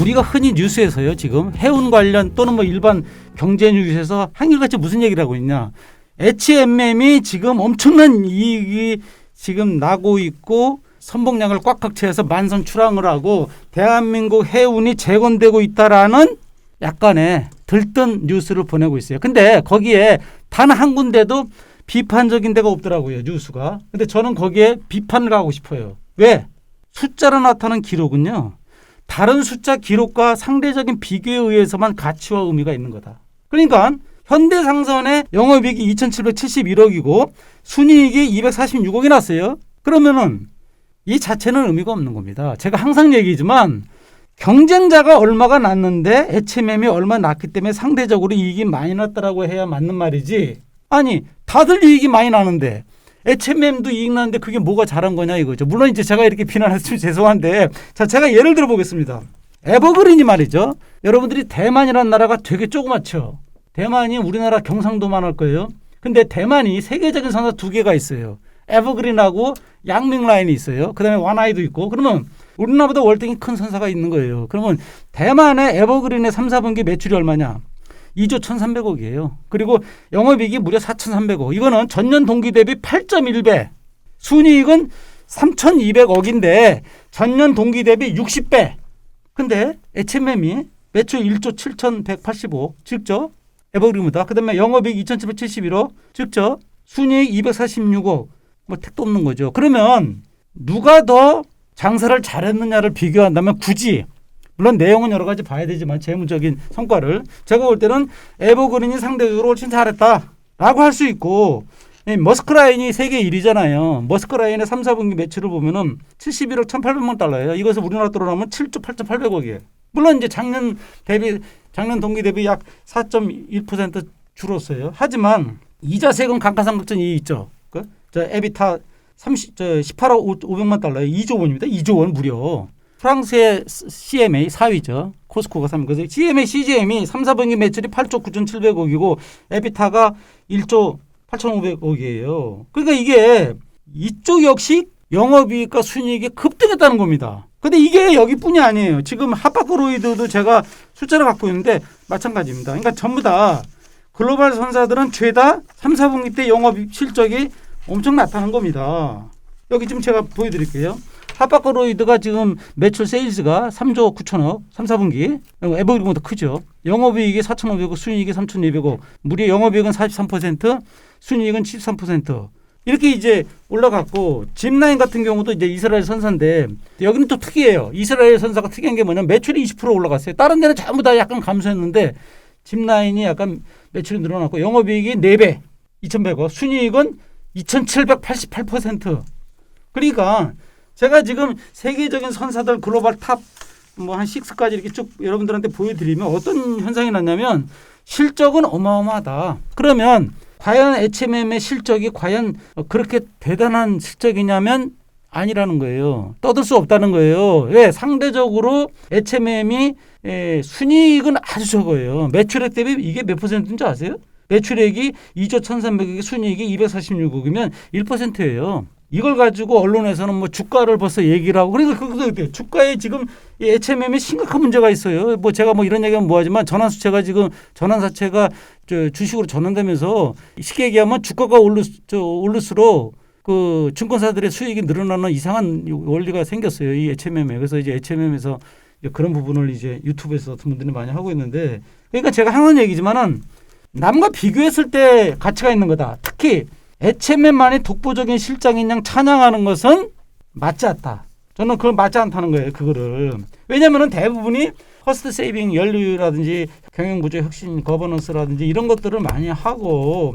우리가 흔히 뉴스에서요, 지금 해운 관련 또는 뭐 일반 경제 뉴스에서 한결같이 무슨 얘기를 하고 있냐. HMM이 지금 엄청난 이익이 지금 나고 있고 선봉량을 꽉꽉 채워서 만선 출항을 하고 대한민국 해운이 재건되고 있다라는 약간의 들뜬 뉴스를 보내고 있어요. 근데 거기에 단 한 군데도 비판적인 데가 없더라고요, 뉴스가. 근데 저는 거기에 비판을 하고 싶어요. 왜? 숫자로 나타난 기록은요, 다른 숫자 기록과 상대적인 비교에 의해서만 가치와 의미가 있는 거다. 그러니까 현대상선의 영업이익이 2,771억이고 순이익이 246억이 났어요. 그러면은 이 자체는 의미가 없는 겁니다. 제가 항상 얘기지만 경쟁자가 얼마가 났는데 HMM이 얼마 났기 때문에 상대적으로 이익이 많이 났다라고 해야 맞는 말이지. 아니, 다들 이익이 많이 나는데 HMM도 이익 나는데 그게 뭐가 잘한 거냐 이거죠. 물론 이제 제가 이렇게 비난했으면 죄송한데, 자, 제가 예를 들어 보겠습니다. 에버그린이 말이죠. 여러분들이 대만이라는 나라가 되게 조그맣죠. 대만이 우리나라 경상도만 할 거예요. 근데 대만이 세계적인 선사 두 개가 있어요. 에버그린하고 양밍라인이 있어요. 그 다음에 와나이도 있고. 그러면 우리나라보다 월등히 큰 선사가 있는 거예요. 그러면 대만의 에버그린의 3, 4분기 매출이 얼마냐? 2조 1,300억이에요. 그리고 영업이익이 무려 4,300억. 이거는 전년 동기 대비 8.1배. 순이익은 3,200억인데 전년 동기 대비 60배. 근데 HMM이 매출 1조 7,185억. 즉죠. 에버그린보다. 그 다음에 영업이익 2,771억. 즉죠. 순이익 246억. 뭐 택도 없는 거죠. 그러면 누가 더 장사를 잘했느냐를 비교한다면 굳이, 물론 내용은 여러 가지 봐야 되지만 재무적인 성과를 제가 볼 때는 에버그린이 상대적으로 훨씬 잘했다라고 할 수 있고, 머스크라인이 세계 1위잖아요. 머스크라인의 3, 4분기 매출을 보면은 71억 1,800만 달러예요. 이것을 우리나라 돈으로 하면 7조 8,800억이에요. 물론 이제 작년 동기 대비 약 4.1% 줄었어요. 하지만 이자 세금 감가상각전이 있죠. 저 에비타 18억 500만 달러에 2조 원입니다. 2조 원 무려. 프랑스의 CMA 4위죠. 코스코가 3위. 그래서 CMA, CGM이 3, 4분기 매출이 8조 9,700억이고 에비타가 1조 8,500억이에요. 그러니까 이게 이쪽 역시 영업이익과 순이익이 급등했다는 겁니다. 근데 이게 여기뿐이 아니에요. 지금 하파크로이드도 제가 숫자를 갖고 있는데 마찬가지입니다. 그러니까 전부 다 글로벌 선사들은 죄다 3, 4분기 때 영업 실적이 엄청 나타난 겁니다. 여기 지금 제가 보여드릴게요. 하파크로이드가 지금 매출 세일즈가 3조 9천억 3, 4분기. 에버그린보다 크죠. 영업이익이 4,500억, 순이익이 3,200억. 무려 영업이익은 43%, 순이익은 73%. 이렇게 이제 올라갔고, 짚라인 같은 경우도 이제 이스라엘 선사인데 여기는 또 특이해요. 이스라엘 선사가 특이한 게 뭐냐면 매출이 20% 올라갔어요. 다른 데는 전부 다 약간 감소했는데 짚라인이 약간 매출이 늘어났고 영업이익이 4배 2,100억, 순이익은 2,788%. 그러니까 제가 지금 세계적인 선사들 글로벌 탑 뭐 한 6까지 이렇게 쭉 여러분들한테 보여드리면 어떤 현상이 났냐면 실적은 어마어마하다. 그러면 과연 HMM의 실적이 과연 그렇게 대단한 실적이냐면 아니라는 거예요. 떠들 수 없다는 거예요. 왜? 상대적으로 HMM이 순이익은 아주 적어요. 매출액 대비 이게 몇 %인지 아세요? 매출액이 2조 1,300억에 순이익이 246억이면 1%예요. 이걸 가지고 언론에서는 뭐 주가를 벌써 얘기를 하고, 그러니까 그것도 주가에 지금 이 HMM에 심각한 문제가 있어요. 뭐 제가 뭐 이런 얘기하면 뭐하지만 전환사채가 주식으로 전환되면서 쉽게 얘기하면 주가가 오를수록 그 증권사들의 수익이 늘어나는 이상한 원리가 생겼어요. 이 HMM에. 그래서 이제 HMM에서 그런 부분을 이제 유튜브에서 어떤 분들이 많이 하고 있는데, 그러니까 제가 항상 얘기지만은 남과 비교했을 때 가치가 있는 거다. 특히 HMM만이 독보적인 실장인 양 찬양하는 것은 맞지 않다. 저는 그건 맞지 않다는 거예요. 그거를. 왜냐하면 대부분이 커스트 세이빙 연료라든지 경영구조 혁신 거버넌스라든지 이런 것들을 많이 하고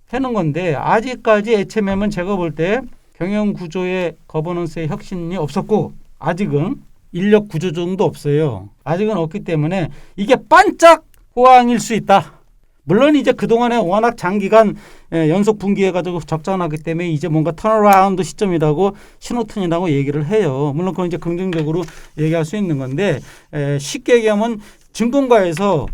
하는 건데, 아직까지 HMM은 제가 볼 때 경영구조의 거버넌스의 혁신이 없었고 아직은 인력 구조조정도 없어요. 아직은 없기 때문에 이게 반짝 호황일 수 있다. 물론 이제 그동안에 워낙 장기간 연속 분기해가지고 적자 나기 때문에 이제 뭔가 턴어라운드 시점이라고 신호탄이라고 얘기를 해요. 물론 그건 이제 긍정적으로 얘기할 수 있는 건데, 쉽게 얘기하면 증권가에서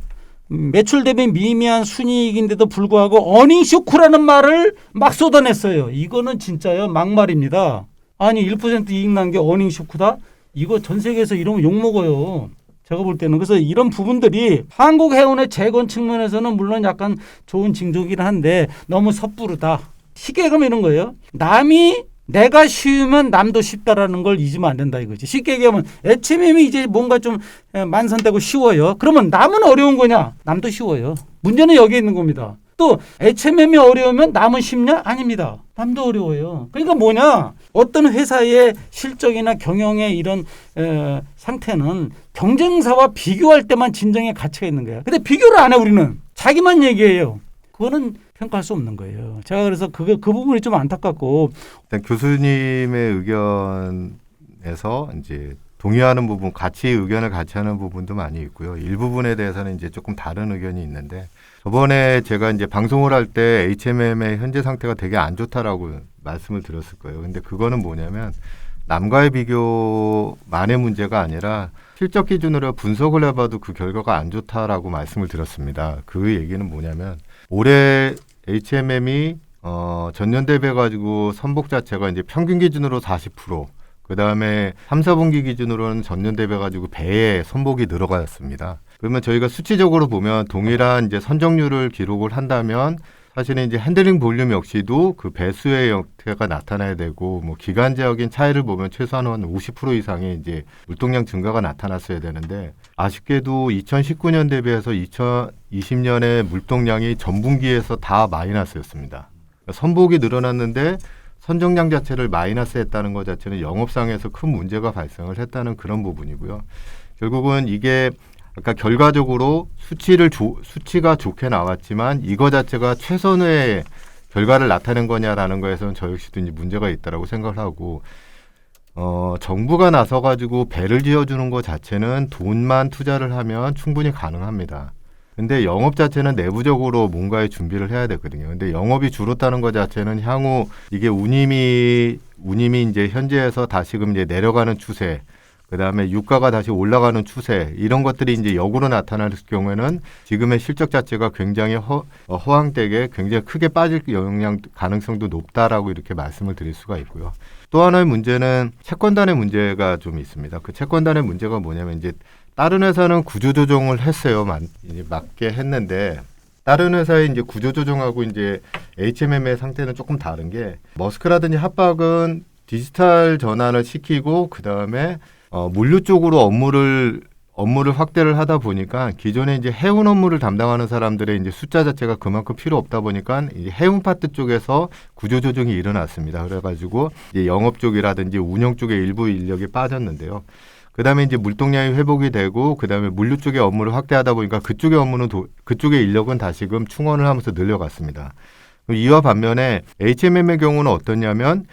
매출 대비 미미한 순이익인데도 불구하고 어닝 쇼크라는 말을 막 쏟아냈어요. 이거는 진짜요 막말입니다. 아니 1% 이익 난 게 어닝 쇼크다? 이거 전 세계에서 이러면 욕먹어요. 제가 볼 때는. 그래서 이런 부분들이 한국 해운의 재건 측면에서는 물론 약간 좋은 징조이긴 한데 너무 섣부르다. 쉽게 가면 이런 거예요. 남이 내가 쉬우면 남도 쉽다라는 걸 잊으면 안 된다 이거지. 쉽게 얘기하면 HMM이 이제 뭔가 좀 만선되고 쉬워요. 그러면 남은 어려운 거냐? 남도 쉬워요. 문제는 여기에 있는 겁니다. 또 HMM이 어려우면 남은 쉽냐? 아닙니다. 남도 어려워요. 그러니까 뭐냐? 어떤 회사의 실적이나 경영의 이런 상태는 경쟁사와 비교할 때만 진정의 가치가 있는 거야. 근데 비교를 안 해 우리는. 자기만 얘기해요. 그거는 평가할 수 없는 거예요. 제가 그래서 그 부분이 좀 안타깝고. 일단 교수님의 의견에서 이제 동의하는 부분, 의견을 같이 하는 부분도 많이 있고요. 일부분에 대해서는 이제 조금 다른 의견이 있는데, 저번에 제가 이제 방송을 할 때 HMM의 현재 상태가 되게 안 좋다라고 말씀을 드렸을 거예요. 근데 그거는 뭐냐면 남과의 비교만의 문제가 아니라 실적 기준으로 분석을 해봐도 그 결과가 안 좋다라고 말씀을 드렸습니다. 그 얘기는 뭐냐면 올해 HMM이 전년 대비해 가지고 선복 자체가 이제 평균 기준으로 40%, 그 다음에 3, 4분기 기준으로는 전년 대비해 가지고 배의 선복이 늘어갔습니다. 그러면 저희가 수치적으로 보면 동일한 이제 선정률을 기록을 한다면 사실은 이제 핸들링 볼륨 역시도 그 배수의 형태가 나타나야 되고, 뭐 기간적인 차이를 보면 최소한 한 50% 이상의 이제 물동량 증가가 나타났어야 되는데, 아쉽게도 2019년 대비해서 2020년에 물동량이 전분기에서 다 마이너스였습니다. 선복이 늘어났는데 선정량 자체를 마이너스 했다는 것 자체는 영업상에서 큰 문제가 발생을 했다는 그런 부분이고요. 결국은 이게 아까 결과적으로 수치가 좋게 나왔지만 이거 자체가 최선의 결과를 나타낸 거냐라는 거에서는 저 역시도 이제 문제가 있다라고 생각을 하고, 정부가 나서 가지고 배를 지어주는 것 자체는 돈만 투자를 하면 충분히 가능합니다. 근데 영업 자체는 내부적으로 뭔가의 준비를 해야 되거든요. 근데 영업이 줄었다는 것 자체는 향후 이게 운임이 이제 현재에서 다시금 이제 내려가는 추세, 그 다음에 유가가 다시 올라가는 추세, 이런 것들이 이제 역으로 나타날 경우에는 지금의 실적 자체가 굉장히 허황되게 굉장히 크게 빠질 가능성도 높다라고 이렇게 말씀을 드릴 수가 있고요. 또 하나의 문제는 채권단의 문제가 좀 있습니다. 그 채권단의 문제가 뭐냐면 이제 다른 회사는 구조조정을 했어요. 맞게 했는데 다른 회사의 이제 구조조정하고 이제 HMM의 상태는 조금 다른 게, 머스크라든지 합박은 디지털 전환을 시키고 그 다음에 물류 쪽으로 업무를 확대를 하다 보니까 기존에 이제 해운 업무를 담당하는 사람들의 이제 숫자 자체가 그만큼 필요 없다 보니까 이제 해운 파트 쪽에서 구조 조정이 일어났습니다. 그래가지고 이제 영업 쪽이라든지 운영 쪽에 일부 인력이 빠졌는데요. 그 다음에 이제 물동량이 회복이 되고 그 다음에 물류 쪽의 업무를 확대하다 보니까 그쪽의 업무는 그쪽의 인력은 다시금 충원을 하면서 늘려갔습니다. 이와 반면에 HMM의 경우는 어떠냐면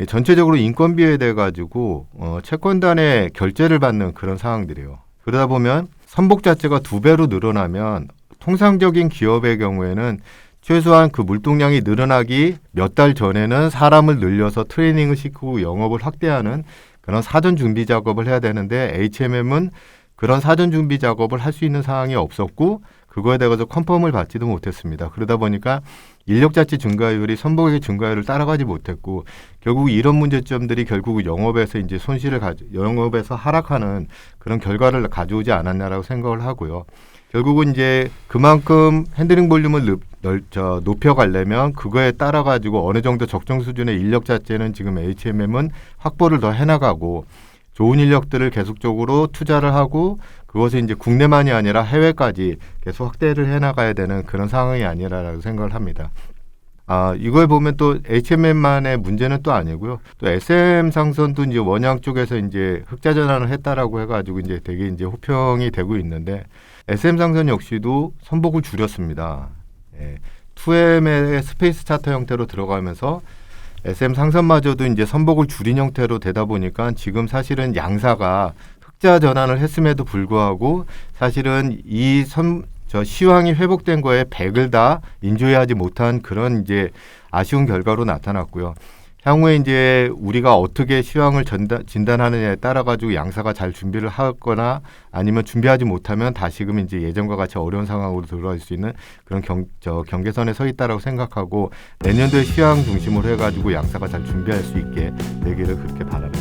전체적으로 인건비에 대해 가지고 채권단의 결제를 받는 그런 상황들이에요. 그러다 보면 선복 자체가 2배로 늘어나면 통상적인 기업의 경우에는 최소한 그 물동량이 늘어나기 몇 달 전에는 사람을 늘려서 트레이닝을 시키고 영업을 확대하는 그런 사전 준비 작업을 해야 되는데, HMM은 그런 사전 준비 작업을 할 수 있는 상황이 없었고 그거에 대해서 컨펌을 받지도 못했습니다. 그러다 보니까 인력 자체 증가율이 선복의 증가율을 따라가지 못했고, 결국 이런 문제점들이 결국 영업에서 이제 영업에서 하락하는 그런 결과를 가져오지 않았냐라고 생각을 하고요. 결국은 이제 그만큼 핸들링 볼륨을 높여가려면 그거에 따라 가지고 어느 정도 적정 수준의 인력 자체는 지금 HMM은 확보를 더 해나가고, 좋은 인력들을 계속적으로 투자를 하고 그것이 이제 국내만이 아니라 해외까지 계속 확대를 해나가야 되는 그런 상황이 아니라라고 생각을 합니다. 이걸 보면 또 HMM만의 문제는 또 아니고요. 또 SM 상선도 이제 원양 쪽에서 이제 흑자 전환을 했다라고 해가지고 이제 되게 이제 호평이 되고 있는데, SM 상선 역시도 선복을 줄였습니다. 2M의 스페이스 차터 형태로 들어가면서 SM 상선마저도 이제 선복을 줄인 형태로 되다 보니까 지금 사실은 양사가 흑자 전환을 했음에도 불구하고 사실은 시황이 회복된 거에 100을 다 인조해하지 못한 그런 이제 아쉬운 결과로 나타났고요. 향후에 이제 우리가 어떻게 시황을 진단하느냐에 따라 가지고 양사가 잘 준비를 하거나 아니면 준비하지 못하면 다시금 이제 예전과 같이 어려운 상황으로 들어갈 수 있는 그런 경계선에 서 있다라고 생각하고, 내년도에 시황 중심으로 해가지고 양사가 잘 준비할 수 있게 되기를 그렇게 바랍니다.